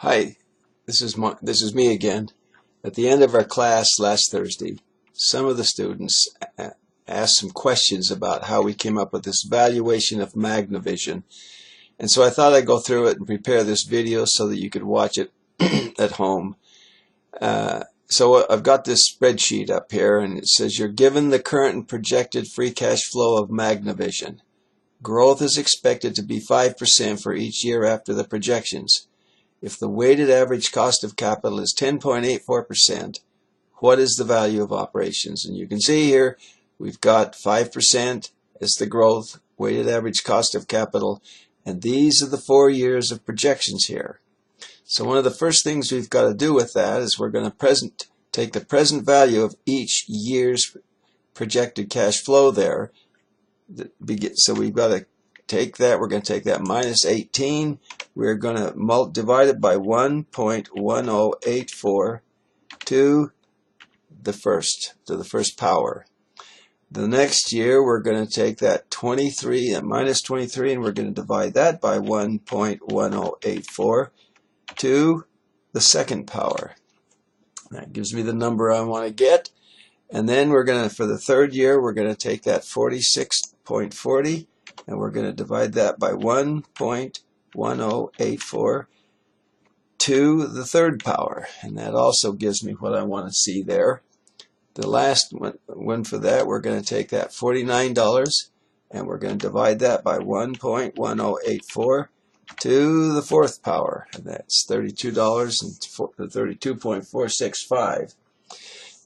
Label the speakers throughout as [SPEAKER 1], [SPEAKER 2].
[SPEAKER 1] Hi, this is me again. At the end of our class last Thursday, some of the students asked some questions about how we came up with this valuation of Magnavision. And so I thought I'd go through it and prepare this video so that you could watch it at home. So I've got this spreadsheet up here, and it says you're given the current and projected free cash flow of Magnavision. Growth is expected to be 5% for each year after the projections. If the weighted average cost of capital is 10.84%, what is the value of operations? And you can see here we've got 5% as the growth, weighted average cost of capital, and these are the 4 years of projections here. So one of the first things we've got to do with that is we're going to take the present value of each year's projected cash flow there. So we've got to take that. We're going to take that minus 18. We're going to divide it by 1.1084 to the first power. The next year we're going to take that 23 and minus 23, and we're going to divide that by 1.1084 to the second power. That gives me the number I want to get. And then we're going to, for the third year, we're going to take that 46.40 and we're going to divide that by 1.1084 to the third power. And that also gives me what I want to see there. The last one for that, we're going to take that $49 and we're going to divide that by 1.1084 to the fourth power. And that's $32.465.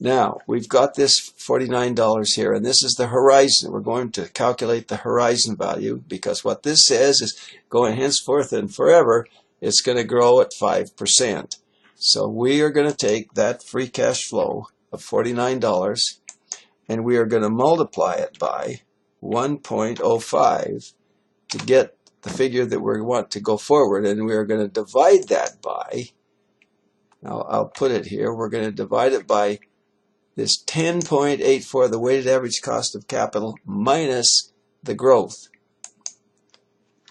[SPEAKER 1] Now, we've got this $49 here, and this is the horizon. We're going to calculate the horizon value, because what this says is going henceforth and forever, it's going to grow at 5%. So we are going to take that free cash flow of $49, and we are going to multiply it by 1.05 to get the figure that we want to go forward, and we are going to divide that by, now I'll put it here, we're going to divide it by this 10.84, the weighted average cost of capital, minus the growth.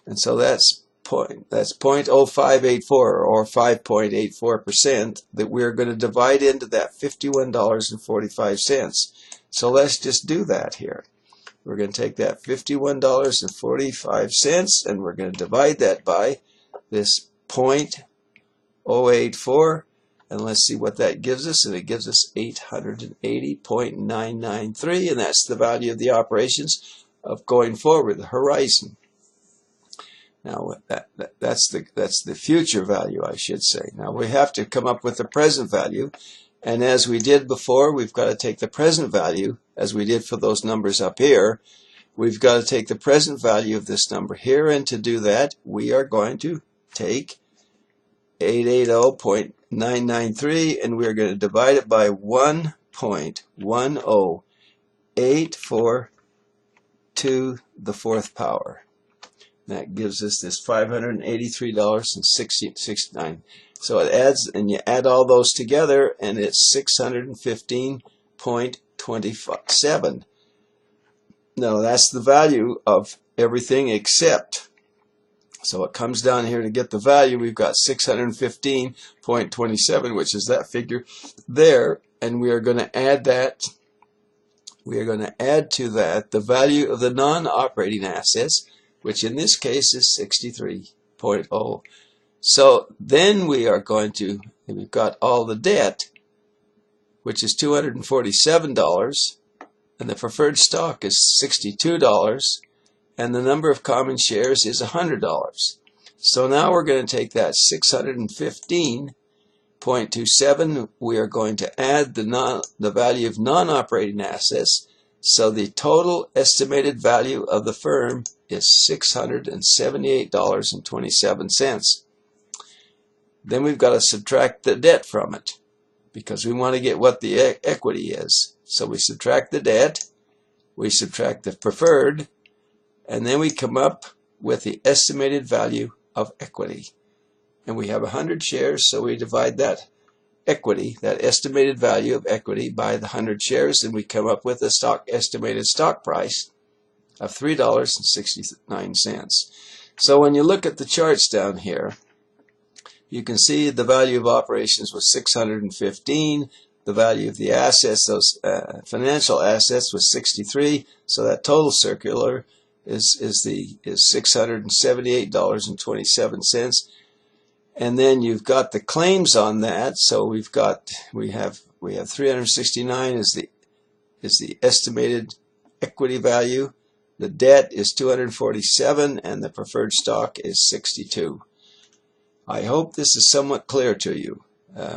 [SPEAKER 1] And so that's 0.0584 or 5.84% that we're going to divide into that $51.45. So let's just do that here. We're going to take that $51.45 and we're going to divide that by this 0.084. And let's see what that gives us, and it gives us 880.993, and that's the value of the operations of going forward, the horizon. Now that's the future value, I should say. Now we have to come up with the present value, and as we did before, we've got to take the present value, as we did for those numbers up here. We've got to take the present value of this number here, and to do that, we are going to take 880.993, and we're going to divide it by 1.1084 to the fourth power. That gives us this $583.69. So it adds, and you add all those together, and it's 615.27. Now that's the value of everything except. So it comes down here to get the value. We've got 615.27, which is that figure there, and we are going to add that. We are going to add to that the value of the non-operating assets, which in this case is 63.0. So then we are going to, we've got all the debt, which is $247, and the preferred stock is $62. And the number of common shares is $100. So now we're going to take that 615.27. We are going to add the value of non-operating assets. So the total estimated value of the firm is $678.27. Then we've got to subtract the debt from it, because we want to get what the equity is. So we subtract the debt, we subtract the preferred, and then we come up with the estimated value of equity. And we have 100 shares, so we divide that equity, that estimated value of equity, by the 100 shares, and we come up with a estimated stock price of $3.69. So when you look at the charts down here, You can see the value of operations was 615. The value of the assets, those financial assets, was 63. So that total circular is $678.27. And then you've got the claims on that. So we have 369 is the estimated equity value. The debt is 247, and the preferred stock is 62. I hope this is somewhat clear to you.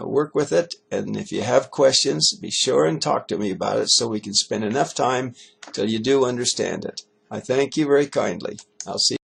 [SPEAKER 1] Work with it, and if you have questions, be sure and talk to me about it so we can spend enough time till you do understand it. I thank you very kindly. I'll see you.